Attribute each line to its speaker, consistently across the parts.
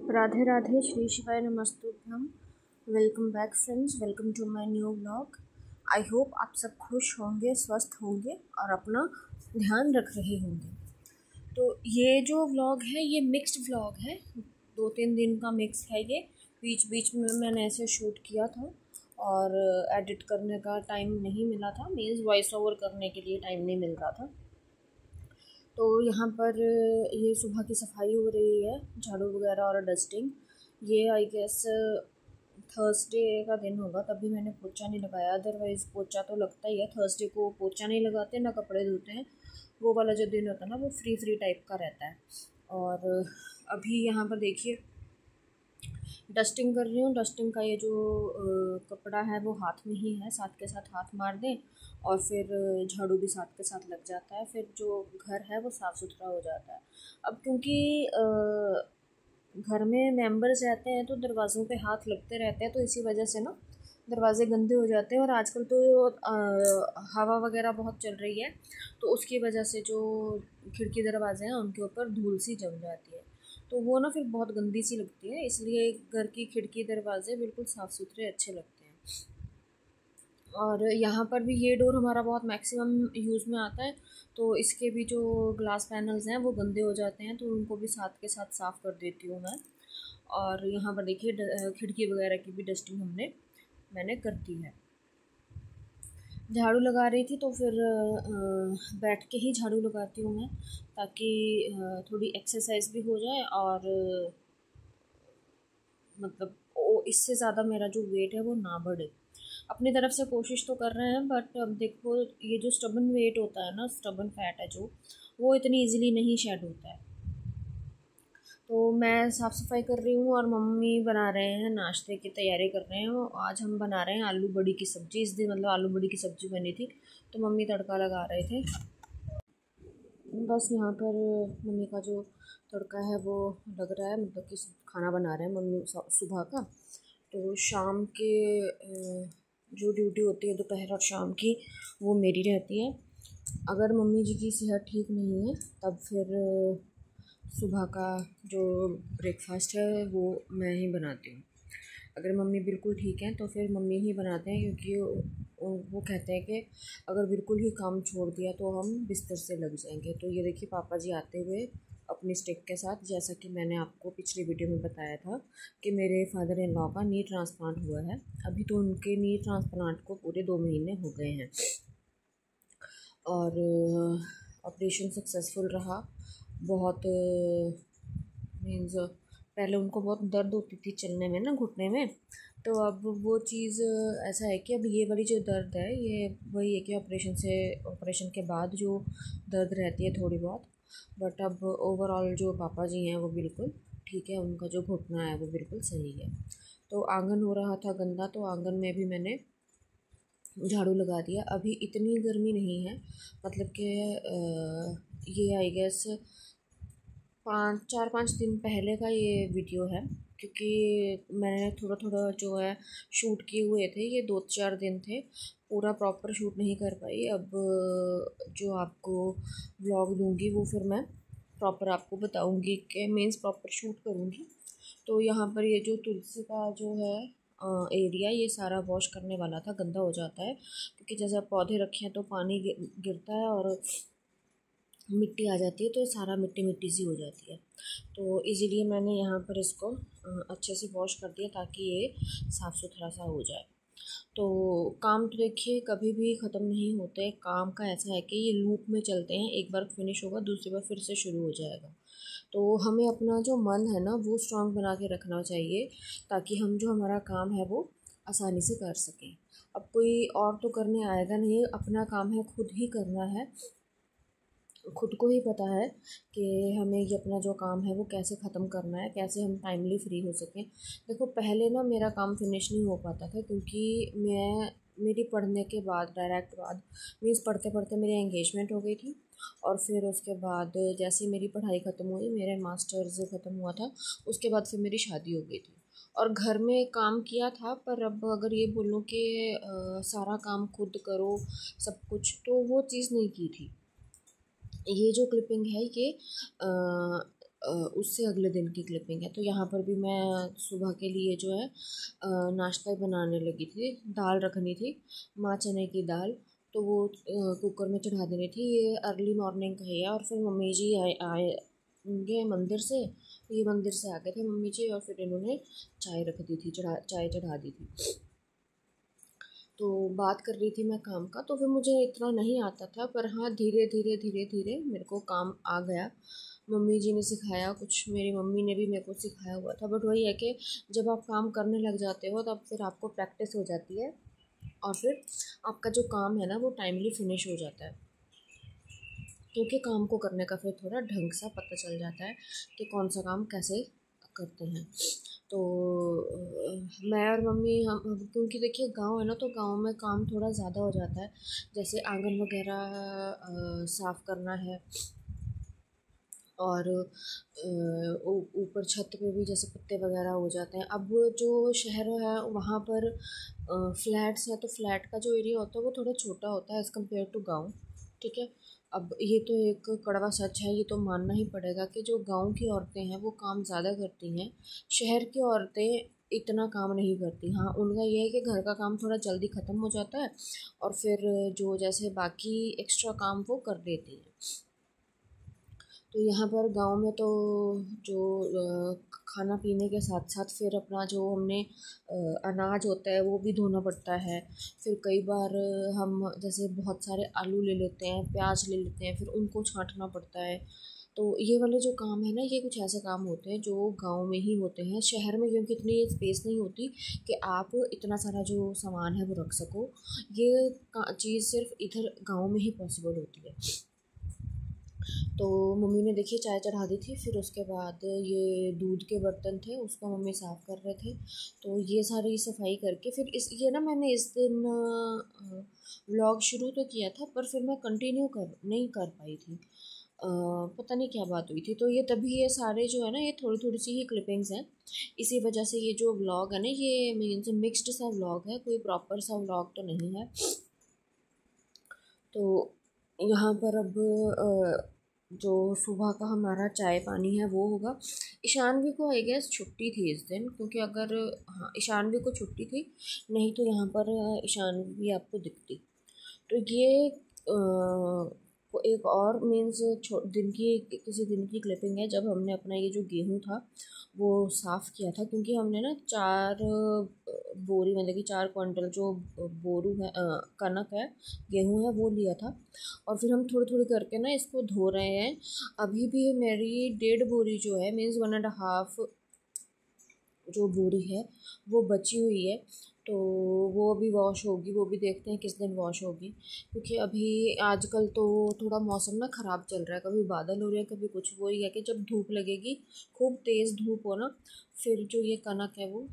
Speaker 1: राधे राधे, श्री शिवाय नमस्तुभ्यम। Welcome back friends, welcome to my new vlog. I hope आप सब खुश होंगे, स्वस्थ होंगे और अपना ध्यान रख रहे होंगे। तो ये जो व्लॉग है ये मिक्स्ड व्लॉग है, 2-3 दिन का मिक्स है ये। बीच बीच में मैंने ऐसे शूट किया था और एडिट करने का टाइम नहीं मिला था, मीन्स वॉइस ओवर करने के लिए टाइम नहीं मिल रहा था। तो यहाँ पर ये सुबह की सफाई हो रही है, झाड़ू वगैरह और डस्टिंग। ये आई गेस थर्सडे का दिन होगा, तभी मैंने पोछा नहीं लगाया। अदरवाइज़ पोछा तो लगता ही है। थर्सडे को पोछा नहीं लगाते, ना कपड़े धोते हैं। वो वाला जो दिन होता है ना, वो फ्री टाइप का रहता है। और अभी यहाँ पर देखिए डस्टिंग कर रही हूँ। डस्टिंग का ये जो कपड़ा है वो हाथ में ही है, साथ के साथ हाथ मार दें और फिर झाड़ू भी साथ के साथ लग जाता है, फिर जो घर है वो साफ़ सुथरा हो जाता है। अब क्योंकि घर में मेंबर्स रहते हैं तो दरवाज़ों पे हाथ लगते रहते हैं, तो इसी वजह से ना दरवाज़े गंदे हो जाते हैं। और आजकल तो हवा वगैरह बहुत चल रही है, तो उसकी वजह से जो खिड़की दरवाजे हैं उनके ऊपर धूल सी जम जाती है, तो वो ना फिर बहुत गंदी सी लगती है। इसलिए घर की खिड़की दरवाजे बिल्कुल साफ़ सुथरे अच्छे लगते हैं। और यहाँ पर भी ये डोर हमारा बहुत मैक्सिमम यूज़ में आता है, तो इसके भी जो ग्लास पैनल्स हैं वो गंदे हो जाते हैं, तो उनको भी साथ के साथ साफ़ कर देती हूँ मैं। और यहाँ पर देखिए खिड़की वगैरह की भी डस्टिंग मैंने कर दी है। झाड़ू लगा रही थी तो फिर बैठ के ही झाड़ू लगाती हूँ मैं, ताकि थोड़ी एक्सरसाइज भी हो जाए और मतलब इससे ज़्यादा मेरा जो वेट है वो ना बढ़े। अपनी तरफ से कोशिश तो कर रहे हैं, बट अब देखो ये जो स्टबन वेट होता है ना, स्टबन फैट है जो, वो इतनी इजीली नहीं शेड होता है। तो मैं साफ़ सफाई कर रही हूँ और मम्मी बना रहे हैं, नाश्ते की तैयारी कर रहे हैं। आज हम बना रहे हैं आलू बड़ी की सब्ज़ी। इस दिन मतलब आलू बड़ी की सब्ज़ी बनी थी, तो मम्मी तड़का लगा रहे थे। बस यहाँ पर मम्मी का जो तड़का है वो लग रहा है, मतलब कि खाना बना रहे हैं मम्मी सुबह का। तो शाम के जो ड्यूटी होती है दोपहर और शाम की, वो मेरी रहती है। अगर मम्मी जी की सेहत ठीक नहीं है तब फिर सुबह का जो ब्रेकफास्ट है वो मैं ही बनाती हूँ। अगर मम्मी बिल्कुल ठीक है तो फिर मम्मी ही बनाते हैं, क्योंकि वो कहते हैं कि अगर बिल्कुल ही काम छोड़ दिया तो हम बिस्तर से लग जाएंगे। तो ये देखिए पापा जी आते हुए अपनी स्टिक के साथ, जैसा कि मैंने आपको पिछली वीडियो में बताया था कि मेरे फादर इन लॉ का नी ट्रांसप्लांट हुआ है। अभी तो उनके नी ट्रांसप्लांट को पूरे 2 महीने हो गए हैं और ऑपरेशन सक्सेसफुल रहा। बहुत मीन्स पहले उनको बहुत दर्द होती थी चलने में ना, घुटने में। तो अब वो चीज़ ऐसा है कि अब ये वाली जो दर्द है ये वही है कि ऑपरेशन के बाद जो दर्द रहती है थोड़ी बहुत, बट अब ओवरऑल जो पापा जी हैं वो बिल्कुल ठीक है, उनका जो घुटना है वो बिल्कुल सही है। तो आंगन हो रहा था गंदा, तो आंगन में भी मैंने झाड़ू लगा दिया। अभी इतनी गर्मी नहीं है, मतलब कि ये आई गेस 4-5 दिन पहले का ये वीडियो है, क्योंकि मैंने थोड़ा थोड़ा जो है शूट किए हुए थे, ये 2-4 दिन थे, पूरा प्रॉपर शूट नहीं कर पाई। अब जो आपको व्लॉग दूंगी वो फिर मैं प्रॉपर आपको बताऊंगी कि मीन्स प्रॉपर शूट करूंगी। तो यहाँ पर ये जो तुलसी का जो है एरिया, ये सारा वॉश करने वाला था, गंदा हो जाता है क्योंकि जैसे पौधे रखे हैं तो पानी गिरता है और मिट्टी आ जाती है, तो सारा मिट्टी मिट्टी सी हो जाती है। तो इसीलिए मैंने यहाँ पर इसको अच्छे से वॉश कर दिया ताकि ये साफ़ सुथरा सा हो जाए। तो काम तो देखिए कभी भी ख़त्म नहीं होते। काम का ऐसा है कि ये लूप में चलते हैं, एक बार फिनिश होगा दूसरी बार फिर से शुरू हो जाएगा। तो हमें अपना जो मन है ना वो स्ट्रांग बना के रखना चाहिए, ताकि हम जो हमारा काम है वो आसानी से कर सकें। अब कोई और तो करने आएगा नहीं, अपना काम है खुद ही करना है। खुद को ही पता है कि हमें ये अपना जो काम है वो कैसे ख़त्म करना है, कैसे हम टाइमली फ्री हो सकें। देखो पहले ना मेरा काम फिनिश नहीं हो पाता था, क्योंकि मेरी पढ़ने के बाद डायरेक्ट बाद मीन्स पढ़ते पढ़ते मेरी एंगेजमेंट हो गई थी, और फिर उसके बाद जैसे ही मेरी पढ़ाई ख़त्म हुई, मेरे मास्टर्स ख़त्म हुआ था, उसके बाद फिर मेरी शादी हो गई थी। और घर में काम किया था, पर अब अगर ये बोलूँ कि सारा काम खुद करो सब कुछ, तो वो चीज़ नहीं की थी। ये जो क्लिपिंग है ये उससे अगले दिन की क्लिपिंग है। तो यहाँ पर भी मैं सुबह के लिए जो है नाश्ता बनाने लगी थी। दाल रखनी थी, माँ चने की दाल, तो वो कुकर में चढ़ा देनी थी। ये अर्ली मॉर्निंग का ही है। और फिर मम्मी जी आएंगे मंदिर से, ये मंदिर से आ गए थे मम्मी जी, और फिर इन्होंने चाय रख दी थी, चाय चढ़ा दी थी। तो बात कर रही थी मैं काम का, तो फिर मुझे इतना नहीं आता था, पर हाँ धीरे धीरे धीरे धीरे मेरे को काम आ गया। मम्मी जी ने सिखाया कुछ, मेरी मम्मी ने भी मेरे को सिखाया हुआ था, बट वही है कि जब आप काम करने लग जाते हो तब फिर आपको प्रैक्टिस हो जाती है, और फिर आपका जो काम है ना वो टाइमली फिनिश हो जाता है, क्योंकि काम को करने का फिर थोड़ा ढंग सा पता चल जाता है कि कौन सा काम कैसे करते हैं। तो मैं और मम्मी क्योंकि देखिए गांव है ना, तो गांव में काम थोड़ा ज़्यादा हो जाता है। जैसे आंगन वगैरह साफ़ करना है, और ऊपर छत पे भी जैसे पत्ते वगैरह हो जाते हैं। अब जो शहर है वहाँ पर फ्लैट्स हैं, तो फ्लैट का जो एरिया होता है वो थोड़ा छोटा होता है एज़ कम्पेयर टू गाँव, ठीक है। अब ये तो एक कड़वा सच है, ये तो मानना ही पड़ेगा कि जो गांव की औरतें हैं वो काम ज़्यादा करती हैं, शहर की औरतें इतना काम नहीं करती। हाँ, उनका ये है कि घर का काम थोड़ा जल्दी ख़त्म हो जाता है, और फिर जो जैसे बाकी एक्स्ट्रा काम वो कर देती हैं। तो यहाँ पर गांव में तो जो खाना पीने के साथ साथ फिर अपना जो हमने अनाज होता है वो भी धोना पड़ता है। फिर कई बार हम जैसे बहुत सारे आलू ले लेते हैं, प्याज ले लेते हैं, फिर उनको छांटना पड़ता है। तो ये वाले जो काम है ना, ये कुछ ऐसे काम होते हैं जो गांव में ही होते हैं। शहर में क्योंकि इतनी स्पेस नहीं होती कि आप इतना सारा जो सामान है वो रख सको, ये चीज़ सिर्फ इधर गांव में ही पॉसिबल होती है। तो मम्मी ने देखिए चाय चढ़ा दी थी, फिर उसके बाद ये दूध के बर्तन थे उसको मम्मी साफ़ कर रहे थे। तो ये सारी सफाई करके फिर इस ये ना मैंने इस दिन व्लॉग शुरू तो किया था, पर फिर मैं कंटिन्यू नहीं कर पाई थी। पता नहीं क्या बात हुई थी। तो ये तभी ये सारे जो है ना, ये थोड़ी थोड़ी सी ही क्लिपिंग्स हैं, इसी वजह से ये जो व्लॉग है ना, ये मीन्स मिक्स्ड सा व्लॉग है, कोई प्रॉपर सा व्लॉग तो नहीं है। तो यहाँ पर अब जो सुबह का हमारा चाय पानी है वो होगा। ईशानवी को आई गेस छुट्टी थी इस दिन, क्योंकि अगर हाँ ईशानवी को छुट्टी थी, नहीं तो यहाँ पर ईशानवी आपको दिखती। तो ये एक और मीन्स दिन की किसी दिन की क्लिपिंग है, जब हमने अपना ये जो गेहूँ था वो साफ़ किया था, क्योंकि हमने ना 4 बोरी मतलब कि 4 क्विंटल जो बोरू है कनक है, गेहूँ है, वो लिया था। और फिर हम थोड़ी थोड़ी करके ना इसको धो रहे हैं। अभी भी मेरी 1.5 बोरी जो है, मीन्स 1.5 जो बोरी है वो बची हुई है। तो वो अभी वॉश होगी, वो भी देखते हैं किस दिन वॉश होगी, क्योंकि अभी आजकल तो थोड़ा मौसम ना ख़राब चल रहा है, कभी बादल हो रहे हैं कभी कुछ। वो ही है कि जब धूप लगेगी, खूब तेज़ धूप हो ना, फिर जो ये कनक है वो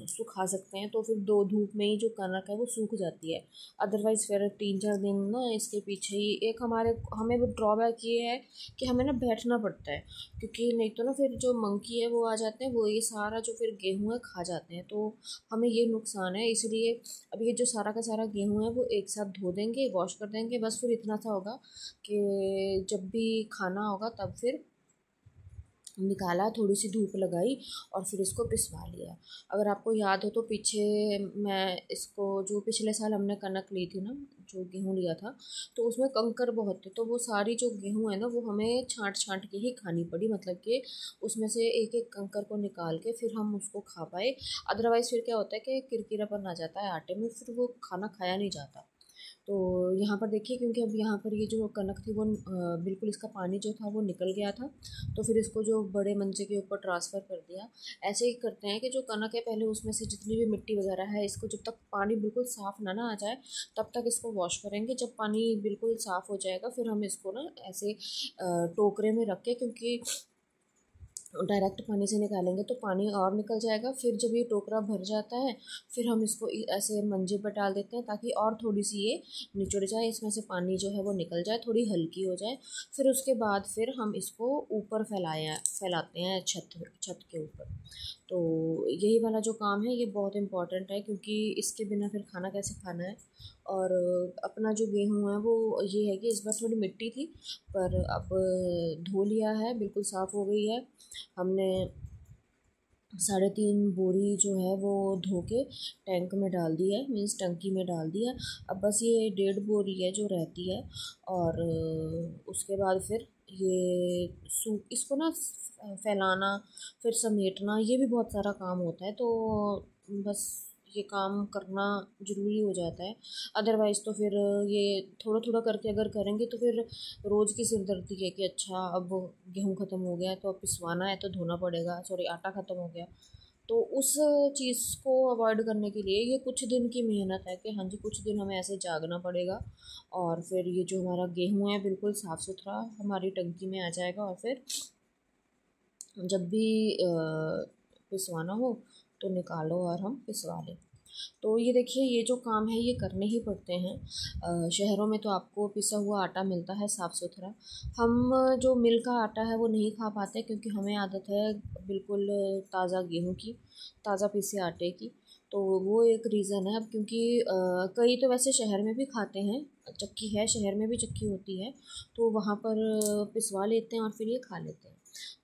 Speaker 1: सुखा सकते हैं। तो फिर 2 धूप में ही जो कनक है वो सूख जाती है। अदरवाइज़ फिर 3-4 दिन ना इसके पीछे ही एक हमें वो ड्रॉबैक ये है कि हमें ना बैठना पड़ता है, क्योंकि नहीं तो ना फिर जो मंकी है वो आ जाते हैं, वो ये सारा जो फिर गेहूँ है खा जाते हैं, तो हमें ये नुकसान है। इसलिए अब ये जो सारा का सारा गेहूँ है वो एक साथ धो देंगे, वॉश कर देंगे, बस फिर इतना सा होगा कि जब भी खाना होगा तब फिर निकाला, थोड़ी सी धूप लगाई और फिर इसको पिसवा लिया। अगर आपको याद हो तो पीछे मैं इसको जो पिछले साल हमने कनक ली थी ना, जो गेहूँ लिया था, तो उसमें कंकर बहुत थे, तो वो सारी जो गेहूँ है ना वो हमें छांट छांट के ही खानी पड़ी, मतलब कि उसमें से एक एक कंकर को निकाल के फिर हम उसको खा पाए। अदरवाइज़ फिर क्या होता है कि किरकिरापन आ जाता है आटे में, फिर वो खाना खाया नहीं जाता। तो यहाँ पर देखिए, क्योंकि अब यहाँ पर ये जो कनक थी वो बिल्कुल इसका पानी जो था वो निकल गया था, तो फिर इसको जो बड़े मंजे के ऊपर ट्रांसफ़र कर दिया। ऐसे ही करते हैं कि जो कनक है पहले उसमें से जितनी भी मिट्टी वगैरह है, इसको जब तक पानी बिल्कुल साफ़ ना आ जाए तब तक इसको वॉश करेंगे। जब पानी बिल्कुल साफ़ हो जाएगा फिर हम इसको ना ऐसे टोकरे में रख के, क्योंकि डायरेक्ट पानी से निकालेंगे तो पानी और निकल जाएगा। फिर जब ये टोकरा भर जाता है फिर हम इसको ऐसे मंजे पर डाल देते हैं ताकि और थोड़ी सी ये निचुड़ जाए, इसमें से पानी जो है वो निकल जाए, थोड़ी हल्की हो जाए। फिर उसके बाद फिर हम इसको ऊपर फैलाते हैं छत के ऊपर। तो यही वाला जो काम है ये बहुत इम्पॉर्टेंट है, क्योंकि इसके बिना फिर खाना कैसे खाना है। और अपना जो गेहूँ है वो ये है कि इस बार थोड़ी मिट्टी थी, पर अब धो लिया है, बिल्कुल साफ़ हो गई है। हमने 3.5 बोरी जो है वो धो के टैंक में डाल दी है, मीन्स टंकी में डाल दी है। अब बस ये 1.5 बोरी है जो रहती है। और उसके बाद फिर ये इसको ना फैलाना, फिर समेटना, ये भी बहुत सारा काम होता है। तो बस ये काम करना ज़रूरी हो जाता है। अदरवाइज़ तो फिर ये थोड़ा थोड़ा करके अगर करेंगे तो फिर रोज़ की सिरदर्दी है कि अच्छा अब गेहूँ ख़त्म हो गया है तो अब पिसवाना है तो धोना पड़ेगा, सॉरी आटा ख़त्म हो गया। तो उस चीज़ को अवॉइड करने के लिए ये कुछ दिन की मेहनत है कि हाँ जी कुछ दिन हमें ऐसे जागना पड़ेगा। और फिर ये जो हमारा गेहूँ है बिल्कुल साफ़ सुथरा हमारी टंकी में आ जाएगा। और फिर जब भी पिसवाना हो तो निकालो और हम पिसवा लें। तो ये देखिए ये जो काम है ये करने ही पड़ते हैं। शहरों में तो आपको पिसा हुआ आटा मिलता है साफ़ सुथरा। हम जो मिल का आटा है वो नहीं खा पाते, क्योंकि हमें आदत है बिल्कुल ताज़ा गेहूँ की, ताज़ा पिसे आटे की। तो वो एक रीज़न है। अब क्योंकि कई तो वैसे शहर में भी खाते हैं, चक्की है शहर में भी, चक्की होती है तो वहाँ पर पिसवा लेते हैं और फिर ये खा लेते हैं।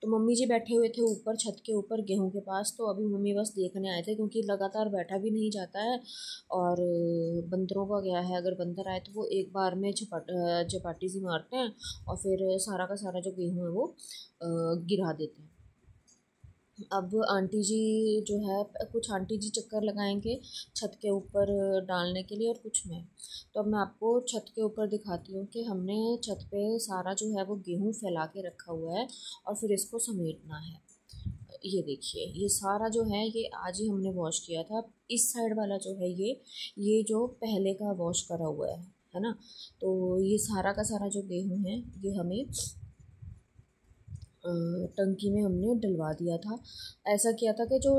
Speaker 1: तो मम्मी जी बैठे हुए थे ऊपर छत के ऊपर गेहूं के पास, तो अभी मम्मी बस देखने आए थे, क्योंकि लगातार बैठा भी नहीं जाता है। और बंदरों का क्या है, अगर बंदर आए तो वो एक बार में झपाटी सी मारते हैं और फिर सारा का सारा जो गेहूं है वो गिरा देते हैं। अब आंटी जी जो है, कुछ आंटी जी चक्कर लगाएंगे छत के ऊपर डालने के लिए और कुछ मैं। तो अब मैं आपको छत के ऊपर दिखाती हूँ कि हमने छत पे सारा जो है वो गेहूँ फैला के रखा हुआ है और फिर इसको समेटना है। ये देखिए ये सारा जो है ये आज ही हमने वॉश किया था। इस साइड वाला जो है ये जो पहले का वॉश करा हुआ है ना। तो ये सारा का सारा जो गेहूँ है ये हमें टंकी में हमने डलवा दिया था। ऐसा किया था कि जो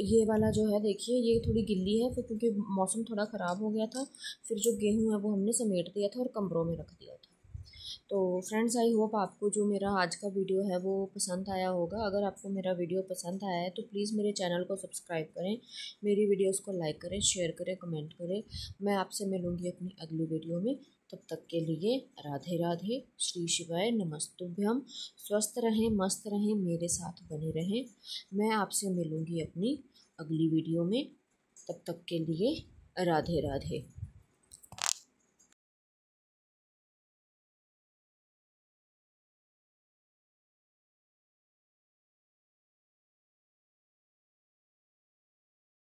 Speaker 1: ये वाला जो है देखिए ये थोड़ी गिल्ली है, फिर क्योंकि मौसम थोड़ा ख़राब हो गया था फिर जो गेहूँ है वो हमने समेट दिया था और कमरों में रख दिया था। तो फ्रेंड्स आई होप आपको जो मेरा आज का वीडियो है वो पसंद आया होगा। अगर आपको मेरा वीडियो पसंद आया है तो प्लीज़ मेरे चैनल को सब्सक्राइब करें, मेरी वीडियोस को लाइक करें, शेयर करें, कमेंट करें। मैं आपसे मिलूँगी अपनी अगली वीडियो में। तब तक के लिए राधे राधे, श्री शिवाय नमस्तुभ्यम। स्वस्थ रहें, मस्त रहें, मेरे साथ बने रहें। मैं आपसे मिलूँगी अपनी अगली वीडियो में। तब तक के लिए राधे राधे।